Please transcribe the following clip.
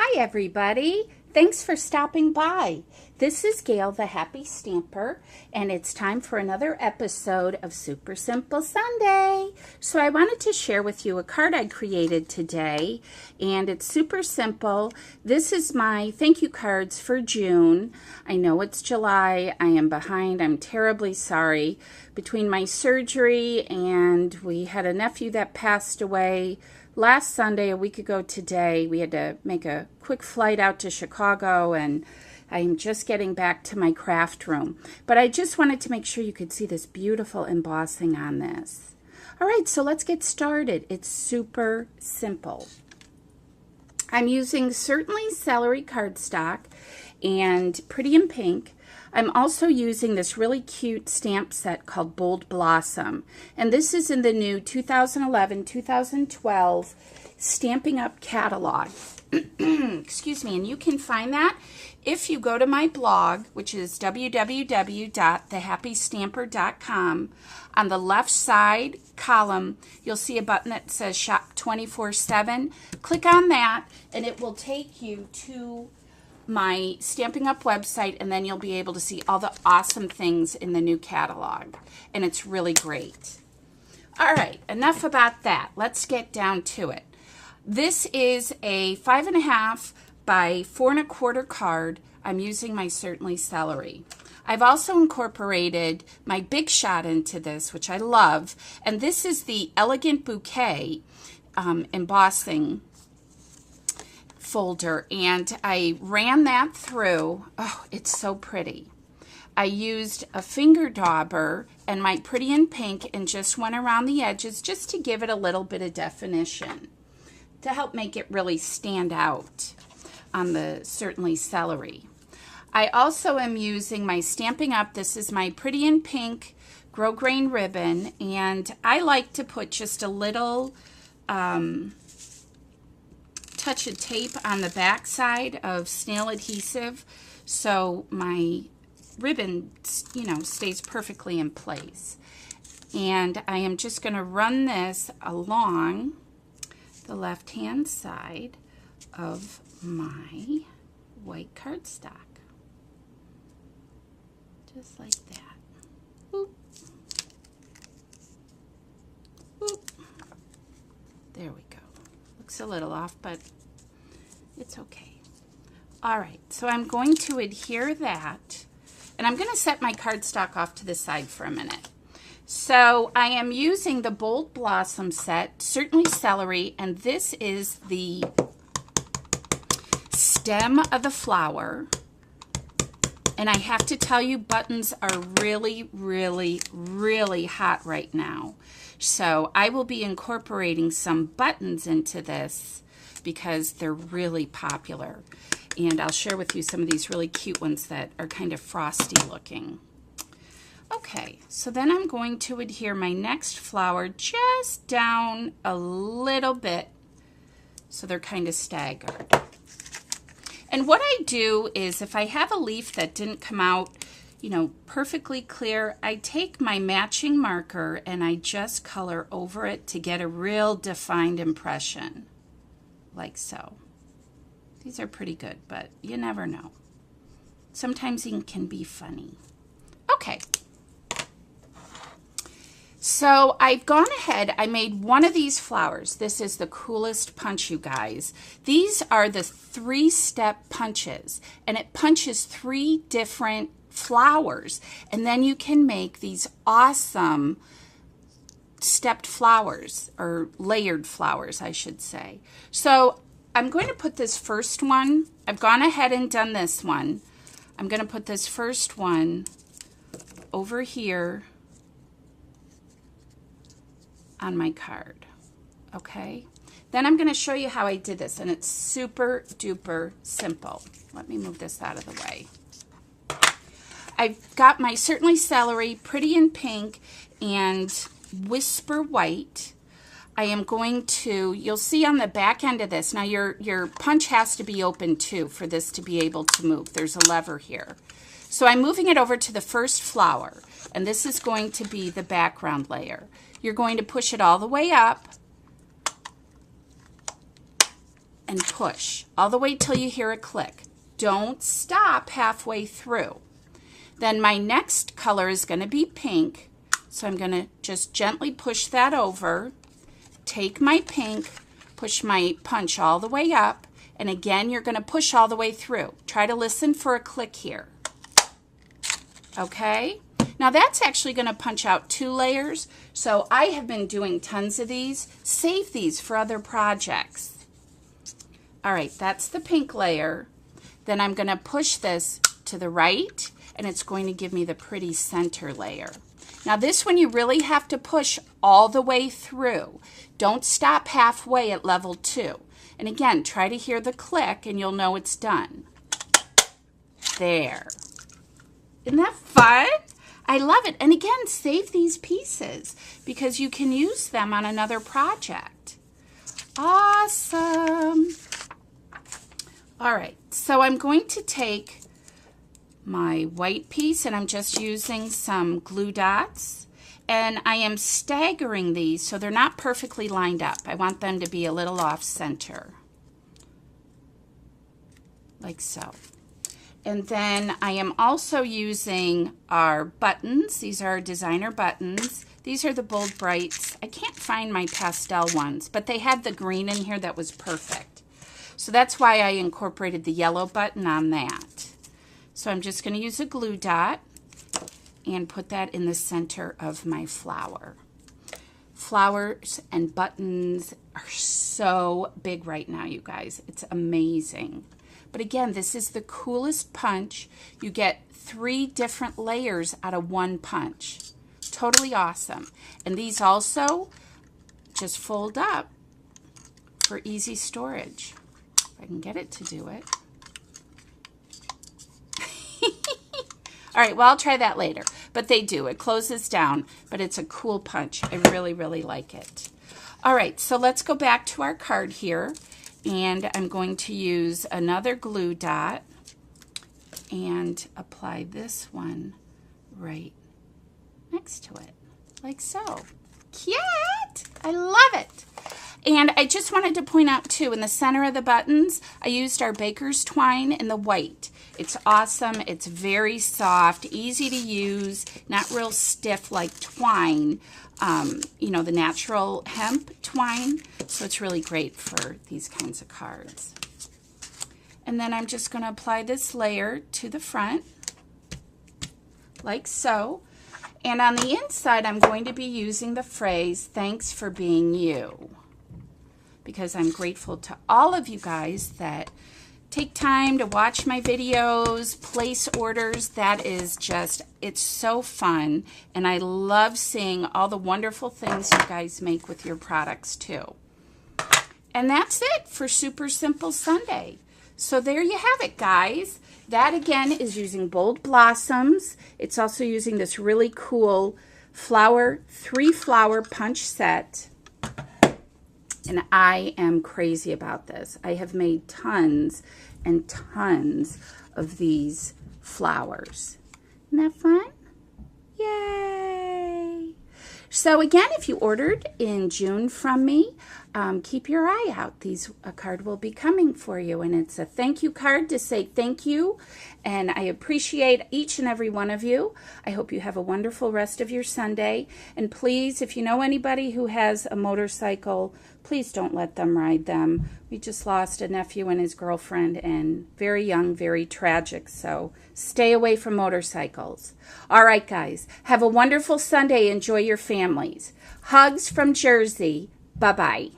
Hi everybody, thanks for stopping by. This is Gail the Happy Stamper, and it's time for another episode of Super Simple Sunday. So I wanted to share with you a card I created today, and it's super simple. This is my thank you cards for June. I know it's July, I am behind, I'm terribly sorry. Between my surgery and we had a nephew that passed away last Sunday, a week ago today, we had to make a quick flight out to Chicago, and I'm just getting back to my craft room. But I just wanted to make sure you could see this beautiful embossing on this. All right, so let's get started. It's super simple. I'm using Certainly Celery cardstock and Pretty in Pink. I'm also using this really cute stamp set called Bold Blossom. And this is in the new 2011-2012 Stamping Up catalog. Excuse me, and you can find that if you go to my blog, which is www.thehappystamper.com. On the left side column, you'll see a button that says Shop 24/7. Click on that, and it will take you to my Stamping Up website, and then you'll be able to see all the awesome things in the new catalog, and it's really great. All right, enough about that. Let's get down to it. This is a 5.5 by 4 1/4 card. I'm using my Certainly Celery. I've also incorporated my Big Shot into this, which I love, and this is the Elegant Bouquet embossing folder, and I ran that through. Oh, it's so pretty. I used a finger dauber and my Pretty in Pink and just went around the edges just to give it a little bit of definition to help make it really stand out on the Certainly Celery. I also am using my Stamping Up. This is my Pretty in Pink grosgrain ribbon, and I like to put just a little touch of tape on the back side of snail adhesive so my ribbon, stays perfectly in place. And I am just going to run this along the left-hand side of my white cardstock. Just like that. Boop. Boop. There we go. Looks a little off, but it's okay. All right, so I'm going to adhere that, and I'm going to set my cardstock off to the side for a minute. So I am using the Bold Blossom set, Certainly Celery, and this is the stem of the flower. And I have to tell you, buttons are really, really, really hot right now. So I will be incorporating some buttons into this because they're really popular. And I'll share with you some of these really cute ones that are kind of frosty looking. Okay, so then I'm going to adhere my next flower just down a little bit so they're kind of staggered. And what I do is if I have a leaf that didn't come out, perfectly clear, I take my matching marker and I just color over it to get a real defined impression, like so. These are pretty good, but you never know. Sometimes ink can be funny. Okay. So I've gone ahead, I made one of these flowers. This is the coolest punch, you guys. These are the 3-step punches, and it punches 3 different flowers, and then you can make these awesome stepped flowers, or layered flowers, I should say. So I'm going to put this first one, I've gone ahead and done this one. I'm going to put this first one over here on my card, okay? Then I'm going to show you how I did this, and it's super duper simple. Let me move this out of the way. I've got my Certainly Celery, Pretty in Pink, and Whisper White. I am going to, you'll see on the back end of this, now your punch has to be open too for this to be able to move. There's a lever here. So I'm moving it over to the first flower, and this is going to be the background layer. You're going to push it all the way up, and push all the way till you hear a click. Don't stop halfway through. Then my next color is going to be pink. So I'm going to just gently push that over, take my pink, push my punch all the way up, and again, you're going to push all the way through. Try to listen for a click here. Okay? Now that's actually going to punch out 2 layers. So I have been doing tons of these. Save these for other projects. All right, that's the pink layer. Then I'm going to push this to the right, and it's going to give me the pretty center layer. Now this one you really have to push all the way through. Don't stop halfway at level 2. And again, try to hear the click and you'll know it's done. There. Isn't that fun? I love it. And again, save these pieces because you can use them on another project. Awesome. All right, so I'm going to take my white piece and I'm just using some glue dots, and I am staggering these so they're not perfectly lined up. I want them to be a little off center, like so. And then I am also using our buttons. These are designer buttons. These are the Bold Brights. I can't find my pastel ones, but they had the green in here that was perfect. So that's why I incorporated the yellow button on that. So I'm just going to use a glue dot and put that in the center of my flower. Flowers and buttons are so big right now, you guys. It's amazing. But again, this is the coolest punch. You get 3 different layers out of 1 punch. Totally awesome. And these also just fold up for easy storage. If I can get it to do it. All right, well, I'll try that later. But they do. It closes down, but it's a cool punch. I really, really like it. All right, so let's go back to our card here. And I'm going to use another glue dot and apply this one right next to it, like so. Cute! I love it. And I just wanted to point out, too, in the center of the buttons, I used our baker's twine in the white. It's awesome. It's very soft, easy to use, not real stiff like twine, you know, the natural hemp twine. So it's really great for these kinds of cards. And then I'm just going to apply this layer to the front, like so. And on the inside, I'm going to be using the phrase, "Thanks for being you," because I'm grateful to all of you guys that take time to watch my videos, place orders. That is just, it's so fun. And I love seeing all the wonderful things you guys make with your products too. And that's it for Super Simple Sunday. So there you have it, guys. That again is using Bold Blossoms. It's also using this really cool flower, 3-flower punch set. And I am crazy about this. I have made tons and tons of these flowers. Isn't that fun? Yay! So again, if you ordered in June from me, keep your eye out. A card will be coming for you, and it's a thank you card to say thank you, and I appreciate each and every one of you. I hope you have a wonderful rest of your Sunday, and please, if you know anybody who has a motorcycle, please don't let them ride them. We just lost a nephew and his girlfriend, and very young, very tragic, so stay away from motorcycles. All right, guys, have a wonderful Sunday. Enjoy your families. Hugs from Jersey. Bye-bye.